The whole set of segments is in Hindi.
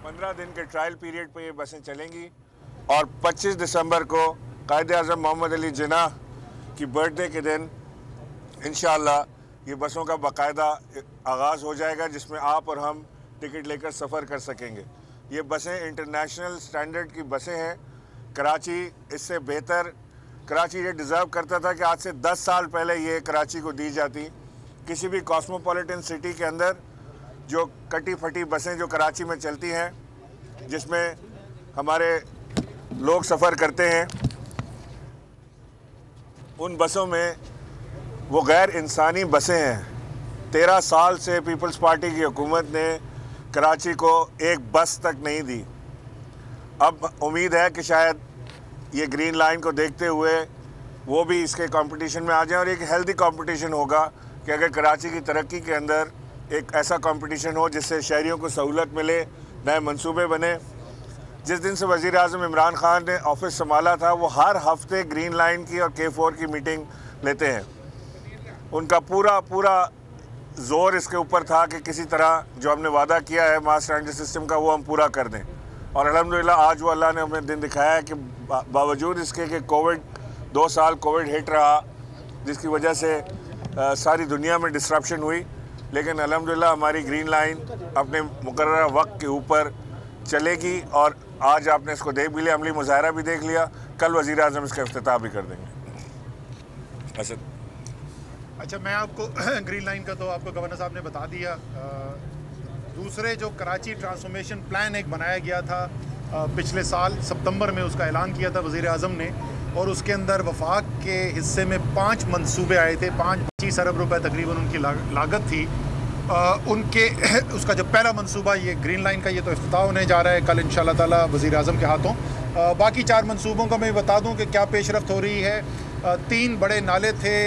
15 दिन के ट्रायल पीरियड पे ये बसें चलेंगी और 25 दिसंबर को कायद-ए-आज़म मोहम्मद अली जिन्ना की बर्थडे के दिन इंशाअल्लाह ये बसों का बाकायदा आगाज़ हो जाएगा, जिसमें आप और हम टिकट लेकर सफ़र कर सकेंगे। ये बसें इंटरनेशनल स्टैंडर्ड की बसें हैं। कराची इससे बेहतर, कराची ये डिज़र्व करता था कि आज से 10 साल पहले ये कराची को दी जाती। किसी भी कॉस्मोपॉलिटन सिटी के अंदर जो कटी फटी बसें जो कराची में चलती हैं, जिसमें हमारे लोग सफ़र करते हैं, उन बसों में वो गैर इंसानी बसें हैं। 13 साल से पीपल्स पार्टी की हुकूमत ने कराची को एक बस तक नहीं दी। अब उम्मीद है कि शायद ये ग्रीन लाइन को देखते हुए वो भी इसके कंपटीशन में आ जाए और एक हेल्दी कंपटीशन होगा कि अगर कराची की तरक्की के अंदर एक ऐसा कंपटीशन हो जिससे शहरियों को सहूलत मिले, नए मंसूबे बने। जिस दिन से वज़ीर आज़म इमरान खान ने ऑफिस संभाला था, वो हर हफ्ते ग्रीन लाइन की और K4 की मीटिंग लेते हैं। उनका पूरा ज़ोर इसके ऊपर था कि किसी तरह जो हमने वादा किया है मास ट्रांजिट सिस्टम का, वो हम पूरा कर दें। और अल्हम्दुलिल्लाह आज वो अल्लाह ने हमें दिन दिखाया है कि बावजूद इसके कि कोविड 2 साल कोविड हिट रहा, जिसकी वजह से सारी दुनिया में डिस्ट्रप्शन हुई, लेकिन अल्हम्दुलिल्लाह हमारी ग्रीन लाइन अपने मुकर्रर वक्त के ऊपर चलेगी। और आज आपने इसको देख भी लिया, अमली मुजाहरा भी देख लिया, कल वज़ीर आज़म इसका इफ्तिताह भी कर देंगे। असद अच्छा, मैं आपको ग्रीन लाइन का तो आपको गवर्नर साहब ने बता दिया। दूसरे जो कराची ट्रांसफॉर्मेशन प्लान एक बनाया गया था पिछले साल सितंबर में, उसका ऐलान किया था वज़ीर आज़म ने, और उसके अंदर वफाक के हिस्से में 5 मंसूबे आए थे। 25 अरब रुपए तकरीबन उनकी लागत थी। उनके उसका जो पहला मंसूबा ये ग्रीन लाइन का, ये तो इफ्तिताह होने जा रहा है कल इंशाअल्लाह ताला वज़ीर आज़म के हाथों। बाकी 4 मंसूबों का मैं बता दूं कि क्या पेशरफ्त हो रही है। 3 बड़े नाले थे,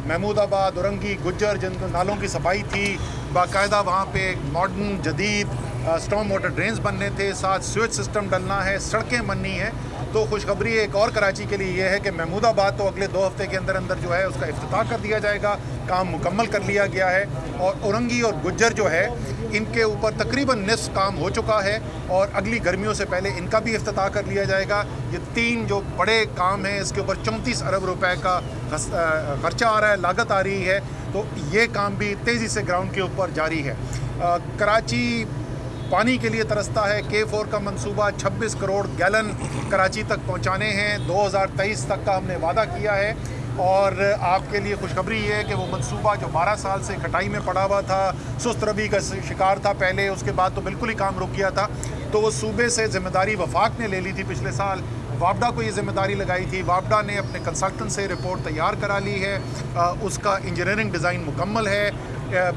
महमूदाबाद, औरंगी, गुज्जर, जिन नालों की सफाई थी, बाकायदा वहाँ पे मॉडर्न जदीद स्टॉर्म वाटर ड्रेन्स बनने थे, साथ स्वेज सिस्टम डलना है, सड़कें बननी है। तो खुशखबरी एक और कराची के लिए ये है कि महमूदाबाद तो अगले 2 हफ्ते के अंदर अंदर जो है उसका इफ्तिताह कर दिया जाएगा, काम मुकम्मल कर लिया गया है। और औरंगी और गुज्जर जो है इनके ऊपर तकरीबन निस्फ काम हो चुका है और अगली गर्मियों से पहले इनका भी इफ्तिताह कर लिया जाएगा। ये 3 जो बड़े काम हैं, इसके ऊपर 34 अरब रुपए का खर्चा आ रहा है, लागत आ रही है। तो ये काम भी तेज़ी से ग्राउंड के ऊपर जारी है। कराची पानी के लिए तरसता है। K4 का मंसूबा 26 करोड़ गैलन कराची तक पहुंचाने हैं, 2023 तक का हमने वादा किया है। और आपके लिए खुशखबरी ये है कि वो मंसूबा जो 12 साल से कटाई में पड़ा हुआ था, सुस्त रवि का शिकार था पहले, उसके बाद तो बिल्कुल ही काम रुक गया था, तो वो सूबे से ज़िम्मेदारी वफाक ने ले ली थी। पिछले साल वापडा को ये ज़िम्मेदारी लगाई थी। वापडा ने अपने कंसल्टेंट से रिपोर्ट तैयार करा ली है, उसका इंजीनियरिंग डिज़ाइन मुकम्मल है,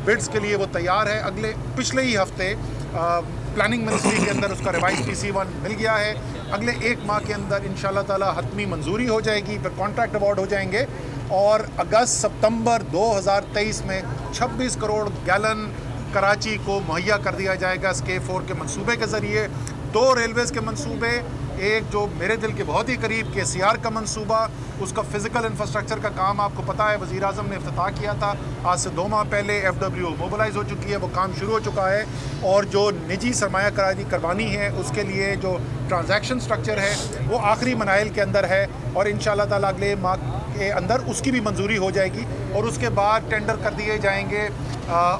बिड्स के लिए वो तैयार है। पिछले ही हफ्ते प्लानिंग मिनिस्ट्री के अंदर उसका रिवाइज PC1 मिल गया है। अगले 1 माह के अंदर इंशाल्लाह ताला हतमी मंजूरी हो जाएगी, फिर कॉन्ट्रैक्ट अवार्ड हो जाएंगे और अगस्त सितंबर 2023 में 26 करोड़ गैलन कराची को मुहैया कर दिया जाएगा इस K4 के मंसूबे के ज़रिए। 2 रेलवेज़ के मंसूबे, एक जो मेरे दिल के बहुत ही करीब KCR का मंसूबा, उसका फ़िज़िकल इंफ्रास्ट्रक्चर का काम आपको पता है वज़ीर आज़म ने इफ्तिताह किया था। आज से 2 माह पहले FWO मोबिलाइज़ हो चुकी है, वो काम शुरू हो चुका है। और जो निजी सरमायाकारी करवानी है उसके लिए जो ट्रांजैक्शन स्ट्रक्चर है वो आखिरी मनाइल के अंदर है और इंशाअल्लाह ताला अगले माह के अंदर उसकी भी मंजूरी हो जाएगी और उसके बाद टेंडर कर दिए जाएंगे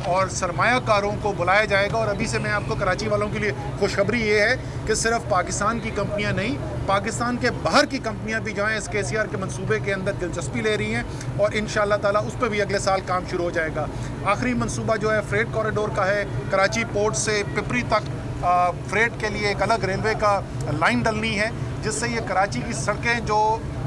और सरमायाकारों को बुलाया जाएगा। और अभी से मैं आपको कराची वालों के लिए खुशखबरी ये है कि सिर्फ पाकिस्तान की कंपनियां नहीं, पाकिस्तान के बाहर की कंपनियां भी जो हैं इस KCR के मंसूबे के अंदर दिलचस्पी ले रही हैं और इंशाअल्लाह ताला उस पर भी अगले साल काम शुरू हो जाएगा। आखिरी मंसूबा जो है फ्रेट कॉरिडोर का है, कराची पोर्ट से पिपरी तक फ्रेट के लिए एक अलग रेलवे का लाइन डलनी है, जिससे ये कराची की सड़कें जो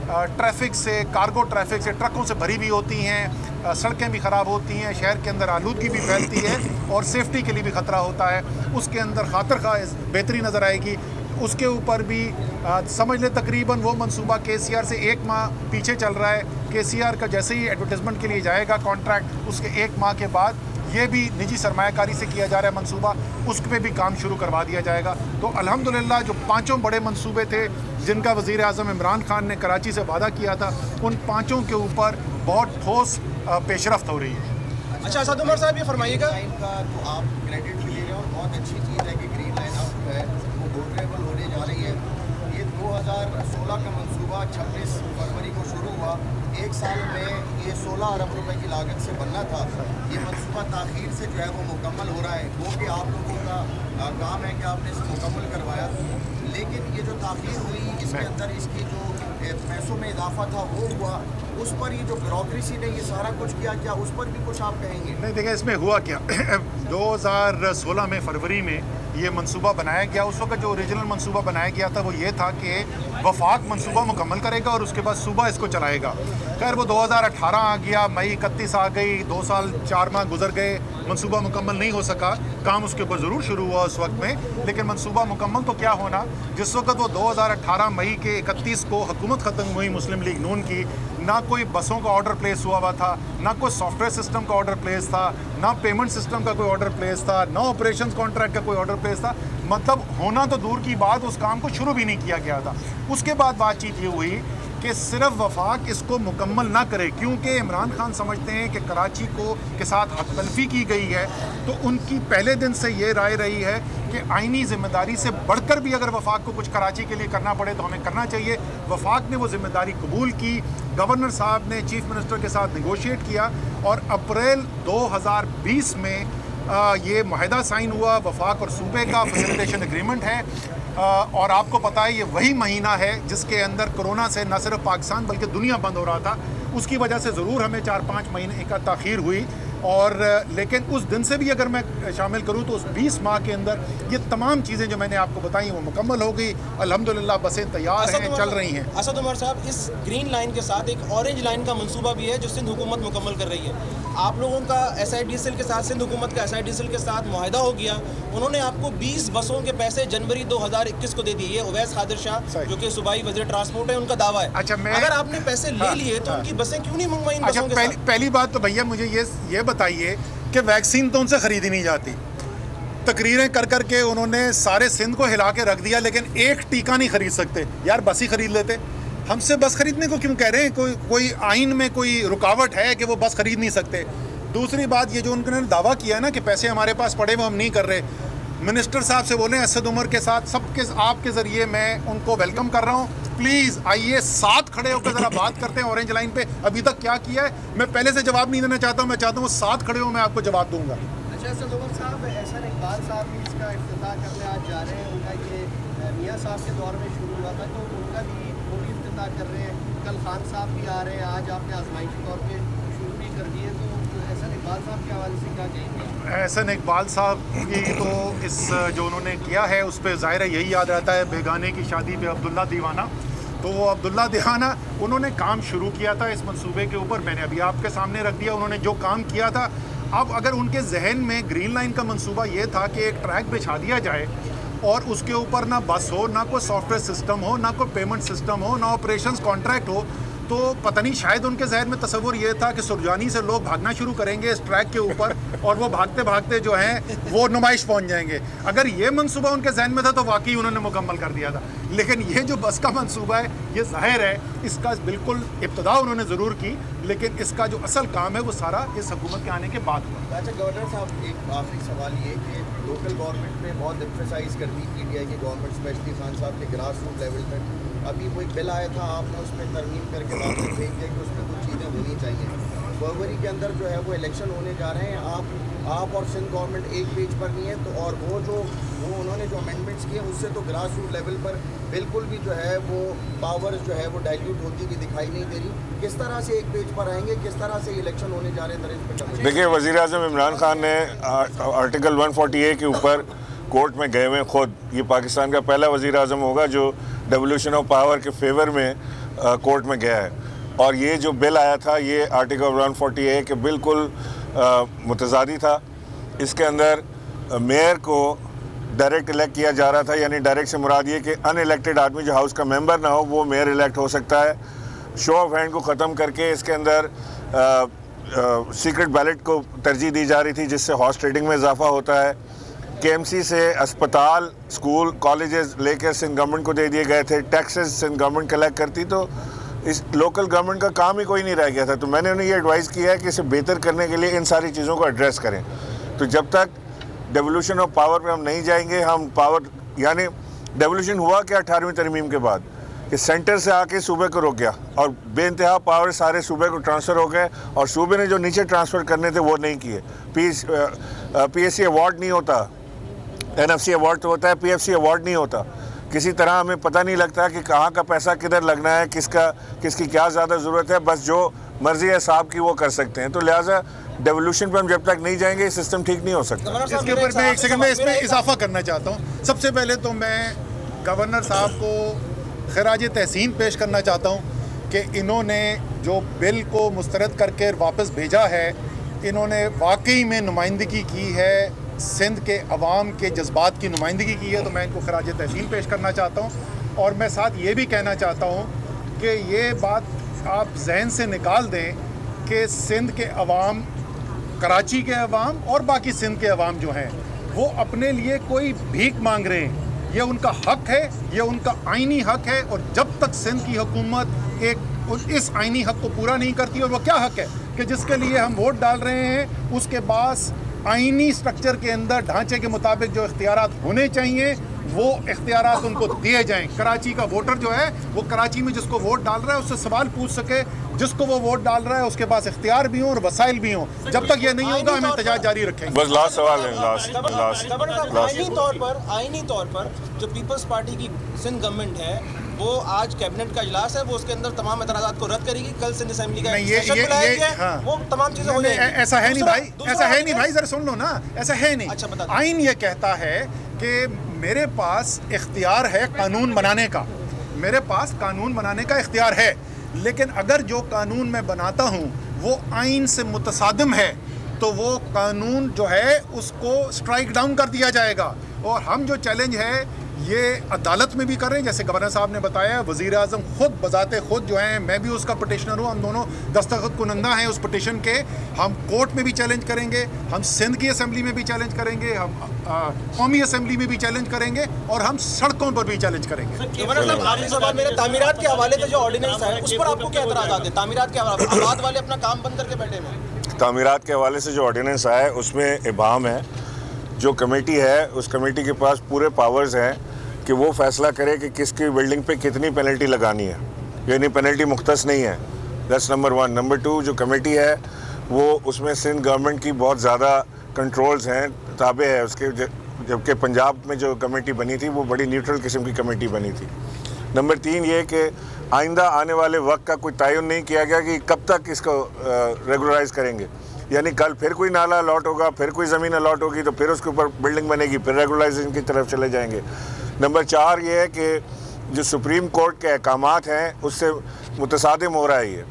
ट्रैफिक से, कार्गो ट्रैफिक से, ट्रकों से भरी भी होती हैं, सड़कें भी ख़राब होती हैं, शहर के अंदर आलूदगी भी फैलती है और सेफ्टी के लिए भी ख़तरा होता है, उसके अंदर खातिर खा बेहतरी नज़र आएगी। उसके ऊपर भी समझ ले तकरीबन वो मंसूबा KCR से 1 माह पीछे चल रहा है। KCR का जैसे ही एडवर्टाइजमेंट के लिए जाएगा कॉन्ट्रैक्ट, उसके 1 माह के बाद ये भी निजी सरमायाकारी से किया जा रहा है मंसूबा, उस पर भी काम शुरू करवा दिया जाएगा। तो अल्हम्दुलिल्लाह जो 5 बड़े मंसूबे थे जिनका वज़ीर आज़म इमरान खान ने कराची से वादा किया था, उन 5 के ऊपर बहुत ठोस पेशरफ्त हो रही है। अच्छा असद उमर साहब, ये फरमाइएगा, आप क्रेडिट ले रहे हो और बहुत अच्छी चीज़ है कि ग्रीन लाइन आप 2016 का मंसूबा 26 फरवरी को शुरू हुआ। एक साल में ये 16 अरब रुपए की लागत से बनना था। ये मंसूबा ताख़ीर से जो है वो मुकम्मल हो रहा है। वो कि आप लोगों का काम है कि आपने इसे मुकम्मल करवाया, लेकिन ये जो ताख़ीर हुई इसके अंदर इसकी जो पैसों में इजाफा था वो हुआ, उस पर ये जो ब्यूरोक्रेसी ने ये सारा कुछ किया, क्या उस पर भी कुछ आप कहेंगे? नहीं, देखिए इसमें हुआ क्या 2016 में फरवरी में ये मंसूबा बनाया गया। उस वक्त जो ओरिजिनल मंसूबा बनाया गया था वो ये था कि वफाक मंसूबा मुकम्मल करेगा और उसके बाद सूबा इसको चलाएगा। खैर वो 2018 आ गया, मई 31 आ गई, 2 साल 4 माह गुजर गए, मंसूबा मुकम्मल नहीं हो सका। काम उसके ऊपर ज़रूर शुरू हुआ उस वक्त में, लेकिन मंसूबा मुकम्मल तो क्या होना। जिस वक्त वो 2018 मई के 31 को हुकूमत ख़त्म हुई मुस्लिम लीग नून की, ना कोई बसों का ऑर्डर प्लेस हुआ था, ना कोई सॉफ्टवेयर सिस्टम का ऑर्डर प्लेस था, ना पेमेंट सिस्टम का कोई ऑर्डर प्लेस था, ना ऑपरेशन कॉन्ट्रैक्ट का कोई ऑर्डर प्लेस था। मतलब होना तो दूर की बात, उस काम को शुरू भी नहीं किया गया था। उसके बाद बातचीत ये हुई कि सिर्फ वफाक इसको मुकम्मल ना करे, क्योंकि इमरान खान समझते हैं कि कराची को के साथ हक तलफी की गई है। तो उनकी पहले दिन से ये राय रही है कि आइनी जिम्मेदारी से बढ़कर भी अगर वफाक को कुछ कराची के लिए करना पड़े तो हमें करना चाहिए। वफाक ने वो जिम्मेदारी कबूल की, गवर्नर साहब ने चीफ मिनिस्टर के साथ नेगोशिएट किया और अप्रैल 2020 में ये माहिदा साइन हुआ। वफाक और सूबे का फैसिलिटेशन एग्रीमेंट है और आपको पता है ये वही महीना है जिसके अंदर कोरोना से न सिर्फ पाकिस्तान बल्कि दुनिया बंद हो रहा था। उसकी वजह से ज़रूर हमें 4-5 महीने का ताख़ीर हुई, और लेकिन उस दिन से भी अगर मैं शामिल करूं तो उस 20 माह के अंदर ये तमाम चीज़ें जो मैंने आपको बताई वो मुकम्मल हो गई। अल्हम्दुलिल्लाह बसें तैयार हैं, चल रही हैं। असद उमर साहब, इस ग्रीन लाइन के साथ एक ऑरेंज लाइन का मंसूबा भी है जो सिंध हुकूमत मुकम्मल कर रही है। आप लोगों का SIDCL के साथ, सिंध हुकूमत का SIDCL के साथ मुआहदा हो गया। उन्होंने आपको 20 बसों के पैसे जनवरी 2021 को दे दिए। उवैस खादिर शाह जो कि सूबाई वज़ीर ट्रांसपोर्ट है, उनका दावा है। अच्छा, अगर आपने पैसे ले लिए तो उनकी बसें क्यों नहीं मंगवाई? अच्छा, पहली बात तो भैया मुझे ये बताइए कि वैक्सीन तो उनसे ख़रीदी नहीं जाती। तकरीरें कर कर के उन्होंने सारे सिंध को हिला के रख दिया, लेकिन एक टीका नहीं खरीद सकते। यार बस ही खरीद लेते। हमसे बस खरीदने को क्यों कह रहे हैं? कोई आइन में कोई रुकावट है कि वो बस खरीद नहीं सकते? दूसरी बात, ये जो उन्होंने दावा किया है ना कि पैसे हमारे पास पड़े वो हम नहीं कर रहे, मिनिस्टर साहब से बोलें, असद उमर के साथ सबके आपके ज़रिए मैं उनको वेलकम कर रहा हूँ। प्लीज़ आइए साथ खड़े होकर ज़रा बात करते हैं ऑरेंज लाइन पे अभी तक क्या किया है। मैं पहले से जवाब नहीं देना चाहता हूँ, मैं चाहता हूँ साथ खड़े हो, मैं आपको जवाब दूंगा। अच्छा, असद उमर साहब, एहसान इकबाल साहब भी इसका इफ्तिताह करने आज जा रहे हैं। उनका ये मियाँ साहब के दौर में शुरू हुआ था, तो उनका भी वो भी इफ्तिताह कर रहे हैं। कल खान साहब भी आ रहे हैं, आज आपने आजमाइशी तौर पर शुरू भी कर दिए। तो एहसान इकबाल साहब के हवाले से क्या कहेंगे? एहसान इकबाल साहब की तो इस जो उन्होंने किया है उस पर ज़ाहिर है यही याद रहता है, बेगाने की शादी पे अब्दुल्ला दीवाना। तो वो अब्दुल्ला दीवाना उन्होंने काम शुरू किया था इस मंसूबे के ऊपर, मैंने अभी आपके सामने रख दिया उन्होंने जो काम किया था। अब अगर उनके जहन में ग्रीन लाइन का मंसूबा ये था कि एक ट्रैक बिछा दिया जाए और उसके ऊपर ना बस हो, ना कोई सॉफ्टवेयर सिस्टम हो, ना कोई पेमेंट सिस्टम हो, ना ऑपरेशंस कॉन्ट्रैक्ट हो, तो पता नहीं शायद उनके जहन में तस्वुर ये था कि सुरजानी से लोग भागना शुरू करेंगे इस ट्रैक के ऊपर और वो भागते भागते जो हैं वो नुमाइश पहुंच जाएंगे। अगर ये मंसूबा उनके जहन में था तो वाकई उन्होंने मुकम्मल कर दिया था। लेकिन ये जो बस का मंसूबा है ये जाहिर है इसका बिल्कुल इब्तिदा उन्होंने ज़रूर की, लेकिन इसका जो असल काम है वो सारा इस हुकूमत के आने के बाद हुआ। अच्छा गवर्नर साहब, एक आखिरी सवाल ये कि लोकल गवर्नमेंट में बहुत एम्फेसाइज करती PTI की गवर्नमेंट, स्पेशली खान साहब के ग्रास रूट लेवल पर। अभी वो एक बिल आया था, आपने उसमें तरमीम करके वापस भेज दिया कि उसमें कुछ चीज़ें होनी चाहिए। फरवरी के अंदर जो है वो इलेक्शन होने जा रहे हैं, आप और सिंध गवर्नमेंट एक पेज पर नहीं है, तो और वो उन्होंने जो अमेंडमेंट्स किए उससे तो ग्रास रूट लेवल पर बिल्कुल भी जो है वो पावर जो है वो डाइल्यूट होती हुई दिखाई नहीं दे रही। किस तरह से एक पेज पर आएंगे, किस तरह से इलेक्शन होने जा रहे हैं? देखिए, वज़ीर आज़म इमरान खान ने आर्टिकल 140A के ऊपर कोर्ट में गए हुए हैं खुद। ये पाकिस्तान का पहला वज़ीर आज़म होगा जो डेवोल्यूशन ऑफ पावर के फेवर में कोर्ट में गया है। और ये जो बिल आया था ये आर्टिकल 140A के बिल्कुल मुतज़ादी था। इसके अंदर मेयर को डायरेक्ट इलेक्ट किया जा रहा था, यानी डायरेक्ट से मुराद ये कि अनइलेक्टेड आदमी जो हाउस का मेंबर ना हो वो मेयर इलेक्ट हो सकता है। शो ऑफ हैंड को ख़त्म करके इसके अंदर सीक्रेट बैलेट को तरजीह दी जा रही थी, जिससे हॉर्स ट्रेडिंग में इजाफा होता है। KMC से अस्पताल, स्कूल, कॉलेजेस लेकर सिंध गवर्नमेंट को दे दिए गए थे। टैक्सेस सिंध गवर्नमेंट कलेक्ट करती, तो इस लोकल गवर्नमेंट का काम ही कोई नहीं रह गया था। तो मैंने उन्हें ये एडवाइस किया है कि इसे बेहतर करने के लिए इन सारी चीज़ों को एड्रेस करें। तो जब तक डेवोल्यूशन ऑफ पावर पे हम नहीं जाएंगे, हम पावर यानी डेवोल्यूशन हुआ क्या 18वीं तरमीम के बाद कि सेंटर से आके सूबे को रोक गया और बेइंतहा पावर सारे सूबे को ट्रांसफ़र हो गए और सूबे ने जो नीचे ट्रांसफ़र करने थे वो नहीं किए। PSC अवार्ड नहीं होता, NFC अवार्ड तो होता है, PFC अवार्ड नहीं होता। किसी तरह हमें पता नहीं लगता कि कहाँ का पैसा किधर लगना है, किसकी क्या ज़्यादा ज़रूरत है, बस जो मर्ज़ी है साहब की वो कर सकते हैं। तो लिहाजा डेवोल्यूशन पर हम जब तक नहीं जाएंगे सिस्टम ठीक नहीं हो सकता। इसके ऊपर मैं एक सेकंड में इसमें इजाफा करना चाहता हूँ। सबसे पहले तो मैं गवर्नर साहब को खिराज तहसीन पेश करना चाहता हूँ कि इन्होंने जो बिल को मुस्तरद करके वापस भेजा है, इन्होंने वाकई में नुमाइंदगी की है, सिंध के अवाम के जज्बात की नुमाइंदगी की है, तो मैं इनको खिराज तहसीन पेश करना चाहता हूँ। और मैं साथ ये भी कहना चाहता हूँ कि ये बात आप जहन से निकाल दें कि सिंध के अवाम, कराची के अवाम और बाकी सिंध के अवाम जो हैं वो अपने लिए कोई भीख मांग रहे हैं। ये उनका हक है, ये उनका आइनी हक है। और जब तक सिंध की हुकूमत इस आइनी हक को पूरा नहीं करती, और वो क्या हक है कि जिसके लिए हम वोट डाल रहे हैं उसके पास आइनी स्ट्रक्चर के अंदर ढांचे के मुताबिक जो इख्तियारात होने चाहिए वो इख्तियारात उनको दिए जाएं। कराची का वोटर जो है वो कराची में जिसको वोट डाल रहा है उससे सवाल पूछ सके, जिसको वो वोट डाल रहा है उसके पास इख्तियार भी हो और वसाइल भी हो। जब तक ये नहीं होगा हम एहतजाज जारी रखेंगे। बस लास्ट सवाल है, लास्ट आईनी तौर पर जो पीपल्स पार्टी की सिंध गवर्नमेंट है वो आज कैबिनेट का इजलास है, वो उसके अंदर तमाम एतराज़ात को रद्द करेगी। कल सिंध असेंबली का सेशन बुलाया गया है, वो तमाम चीजें हो जाएंगी। ऐसा है नहीं भाई, ऐसा है नहीं भाई, जरा सुन लो ना, ऐसा है नहीं। अच्छा, बता। आइन ये कहता है कि मेरे पास इख्तियार है कानून बनाने का, मेरे पास कानून बनाने का इख्तियार है, लेकिन अगर जो कानून मैं बनाता हूँ वो आइन से मुतसादिम है तो वो कानून जो है उसको स्ट्राइक डाउन कर दिया जाएगा। और हम जो चैलेंज है ये अदालत में भी कर रहे हैं, जैसे गवर्नर साहब ने बताया, वज़ीर आज़म खुद बजाते खुद जो हैं, मैं भी उसका पटिशनर हूँ, हम दोनों दस्तखत कुनंदा हैं उस पटिशन के। हम कोर्ट में भी चैलेंज करेंगे, हम सिंध की असम्बली में भी चैलेंज करेंगे, हम कौमी असम्बली में भी चैलेंज करेंगे और हम सड़कों पर भी चैलेंज करेंगे। गवर्नर साहब, आखिरी सवाल मेरा, तामीरात के हवाले से जो ऑर्डिनेंस है उस पर आपको क्या एतराज़ात है? तामीरात के हवाले, आबाद वाले अपना काम बंद करके बैठे हुए हैं। तामीरात के हवाले से जो ऑर्डिनेंस आया है उसमें इबाम है, जो कमेटी है उस कमेटी के पास पूरे पावर्स हैं कि वो फैसला करे कि किसकी बिल्डिंग पे कितनी पेनल्टी लगानी है, यानी पेनल्टी मुख्तस नहीं है। That's number 1। नंबर 2, जो कमेटी है वो उसमें सिंध गवर्नमेंट की बहुत ज़्यादा कंट्रोल्स हैं, ताबे है उसके, जबकि पंजाब में जो कमेटी बनी थी वो बड़ी न्यूट्रल किस्म की कमेटी बनी थी। नंबर 3 ये कि आइंदा आने वाले वक्त का कोई तयन नहीं किया गया कि कब तक इसको रेगुलराइज करेंगे, यानी कल फिर कोई नाला अलॉट होगा, फिर कोई ज़मीन अलॉट होगी तो फिर उसके ऊपर बिल्डिंग बनेगी, फिर रेगुलराइजेशन की तरफ चले जाएंगे। नंबर 4 ये है कि जो सुप्रीम कोर्ट के अहकामात हैं उससे मुतसादिम हो रहा है ये,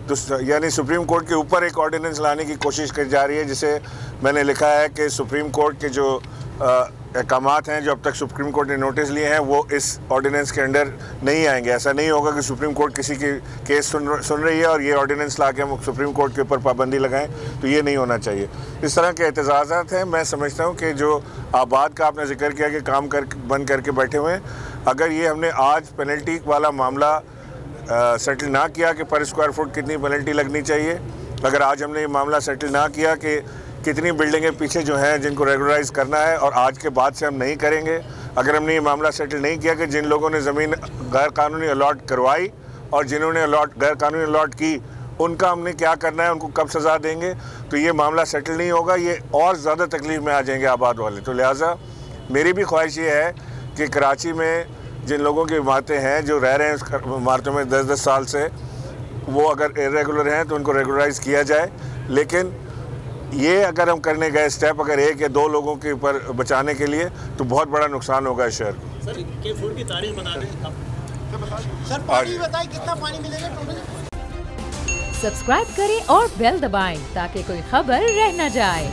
तो यानी सुप्रीम कोर्ट के ऊपर एक ऑर्डिनेंस लाने की कोशिश की जा रही है, जिसे मैंने लिखा है कि सुप्रीम कोर्ट के जो अहकामात हैं जो अब तक सुप्रीम कोर्ट ने नोटिस लिए हैं वो इस ऑर्डिनेंस के अंडर नहीं आएंगे। ऐसा नहीं होगा कि सुप्रीम कोर्ट किसी की केस सुन रही है और ये ऑर्डिनेंस ला के हम सुप्रीम कोर्ट के ऊपर पाबंदी लगाएं, तो ये नहीं होना चाहिए। इस तरह के एतजाज़ात हैं। मैं समझता हूँ कि जो आबाद का आपने जिक्र किया कि काम बंद करके बैठे हुए हैं, अगर ये हमने आज पेनल्टी वाला मामला सेटल ना किया कि पर स्क्वायर फुट कितनी पेनल्टी लगनी चाहिए, अगर आज हमने ये मामला सेटल ना किया कि कितनी बिल्डिंगें पीछे जो हैं जिनको रेगुलराइज करना है और आज के बाद से हम नहीं करेंगे, अगर हमने ये मामला सेटल नहीं किया कि जिन लोगों ने ज़मीन गैर कानूनी अलॉट करवाई और जिन्होंने गैर कानूनी अलॉट की उनका हमने क्या करना है, उनको कब सज़ा देंगे, तो ये मामला सेटल नहीं होगा, ये और ज़्यादा तकलीफ़ में आ जाएंगे आबाद वाले। तो लिहाजा मेरी भी ख्वाहिश ये है कि कराची में जिन लोगों की इमारतें हैं जो रह रहे हैं उस इमारतों में 10-10 साल से, वो अगर इरेगुलर हैं तो उनको रेगुलराइज किया जाए। लेकिन ये अगर हम करने गए स्टेप अगर 1 या 2 लोगों के ऊपर बचाने के लिए तो बहुत बड़ा नुकसान होगा इस शहर को। सर, के फूड की तारीफ बता दें सर, पानी बताइए कितना पानी मिलेगा टोटल? सब्सक्राइब करें और बेल दबाएं ताकि कोई खबर रह न जाए।